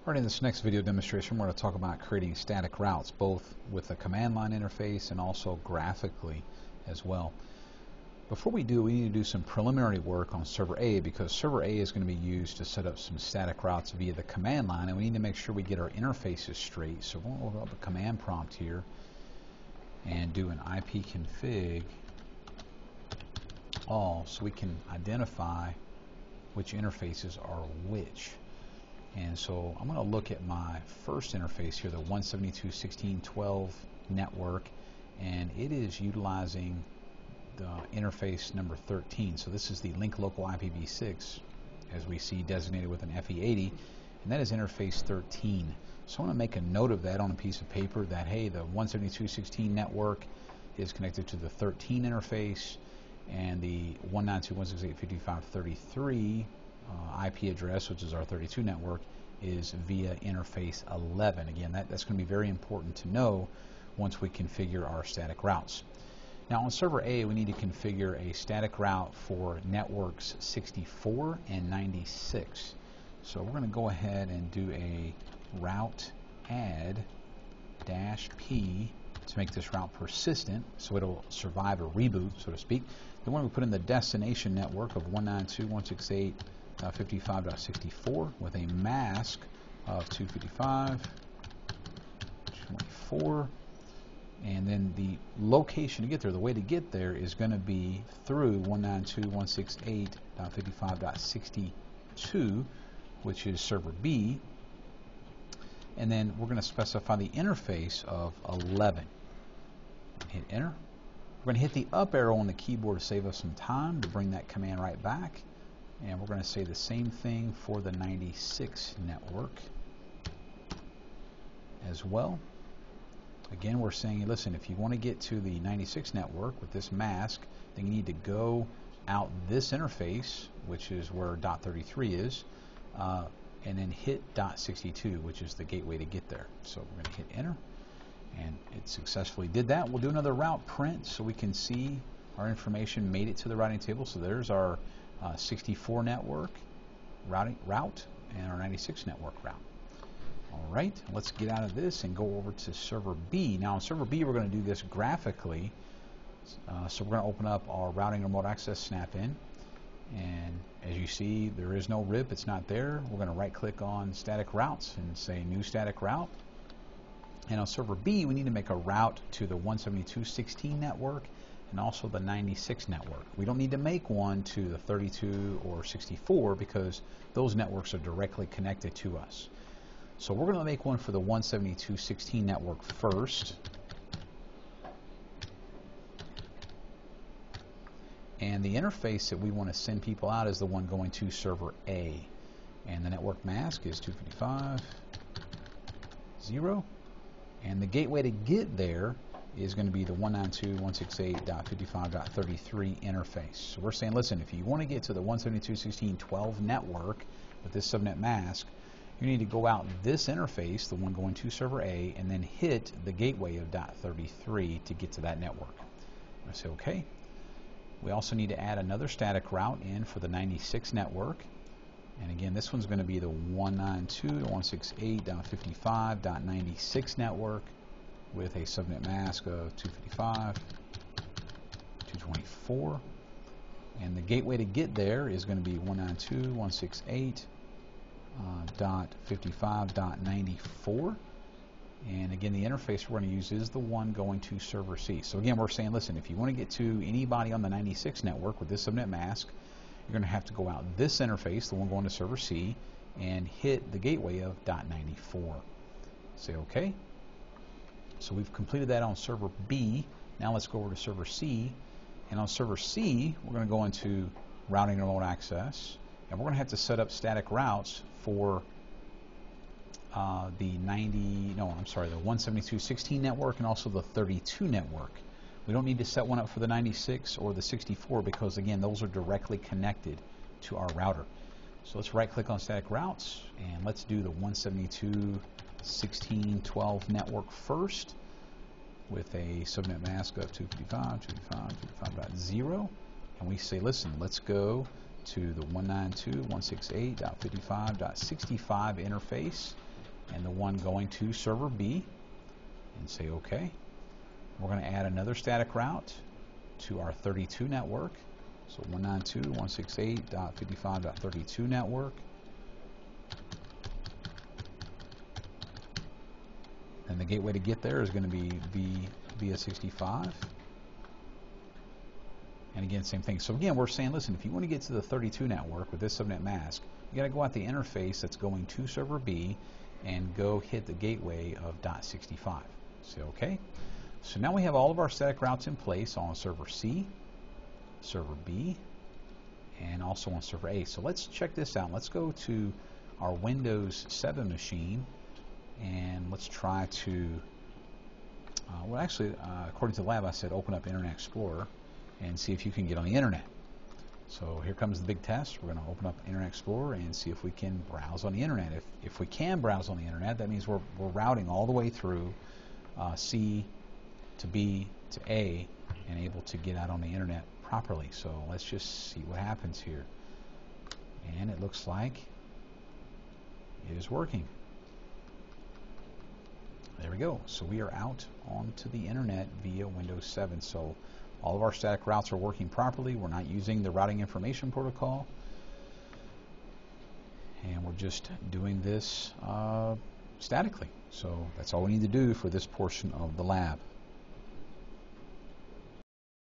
Alright, in this next video demonstration, we're going to talk about creating static routes, both with a command line interface and also graphically as well. Before we do, we need to do some preliminary work on server A, because server A is going to be used to set up some static routes via the command line, and we need to make sure we get our interfaces straight. So we'll open up a command prompt here and do an ipconfig all, so we can identify which interfaces are which. And so I'm going to look at my first interface here, the 172.16.12 network, and it is utilizing the interface number 13. So this is the link local IPv6, as we see designated with an FE80, and that is interface 13. So I want to make a note of that on a piece of paper that, hey, the 172.16 network is connected to the 13 interface, and the 192.168.55.33 IP address, which is our 32 network, is via interface 11. Again, that's going to be very important to know once we configure our static routes. Now on server A, we need to configure a static route for networks 64 and 96. So we're going to go ahead and do a route add -p to make this route persistent, so it'll survive a reboot, so to speak. Then when we put in the destination network of 192.168.55.64 with a mask of 255.24, and then the location to get there, the way to get there is going to be through 192.168.55.62, which is server B, and then we're going to specify the interface of 11. Hit enter. We're going to hit the up arrow on the keyboard to save us some time to bring that command right back, and we're going to say the same thing for the 96 network as well. Again, we're saying, listen, if you want to get to the 96 network with this mask, then you need to go out this interface, which is where .33 is, and then hit .62, which is the gateway to get there. So we're going to hit enter, and it successfully did that. We'll do another route print so we can see our information made it to the routing table. So there's our 64 network route and our 96 network route. All right, let's get out of this and go over to server B. Now on server B, we're going to do this graphically. So we're going to open up our routing remote access snap-in, and as you see, there is no RIP, it's not there. We're going to right click on static routes and say new static route. And on server B, we need to make a route to the 172.16 network and also the 96 network. We don't need to make one to the 32 or 64 because those networks are directly connected to us. So we're going to make one for the 172.16 network first. And the interface that we want to send people out is the one going to server A. And the network mask is 255.0. And the gateway to get there is going to be the 192.168.55.33 interface. So we're saying, listen, if you want to get to the 172.16.12 network with this subnet mask, you need to go out this interface, the one going to server A, and then hit the gateway of .33 to get to that network. I'm going to say OK. We also need to add another static route in for the 96 network. And again, this one's going to be the 192.168.55.96 network with a subnet mask of 255.224. And the gateway to get there is going to be 192.168.55.94. And again, the interface we're going to use is the one going to server C. So again, we're saying, listen, if you want to get to anybody on the 96 network with this subnet mask, you're going to have to go out this interface, the one going to server C, and hit the gateway of .94. Say OK. So we've completed that on server B. Now let's go over to server C. And on server C, we're going to go into routing remote access, and we're going to have to set up static routes for the 172.16 network and also the 32 network. We don't need to set one up for the 96 or the 64 because, again, those are directly connected to our router. So let's right click on static routes, and let's do the 172.16.12 network first with a subnet mask of 255.255.255.0, and we say, listen, let's go to the 192.168.55.65 interface, and the one going to server B, and say OK. We're going to add another static route to our 32 network. So 192.168.55.32 network. And the gateway to get there is going to be via 65. And again, same thing. So again, we're saying, listen, if you want to get to the 32 network with this subnet mask, you got to go out the interface that's going to server B and go hit the gateway of .65. Say OK. So now we have all of our static routes in place on server C, server B, and also on server A. So let's check this out. Let's go to our Windows 7 machine, and let's try to, well actually, according to the lab, I said open up Internet Explorer and see if you can get on the internet. So here comes the big test. We're going to open up Internet Explorer and see if we can browse on the internet. If we can browse on the internet, that means we're routing all the way through C to B to A and able to get out on the internet properly. So let's just see what happens here. And it looks like it is working. There we go. So we are out onto the internet via Windows 7. So all of our static routes are working properly. We're not using the routing information protocol. And we're just doing this statically. So that's all we need to do for this portion of the lab.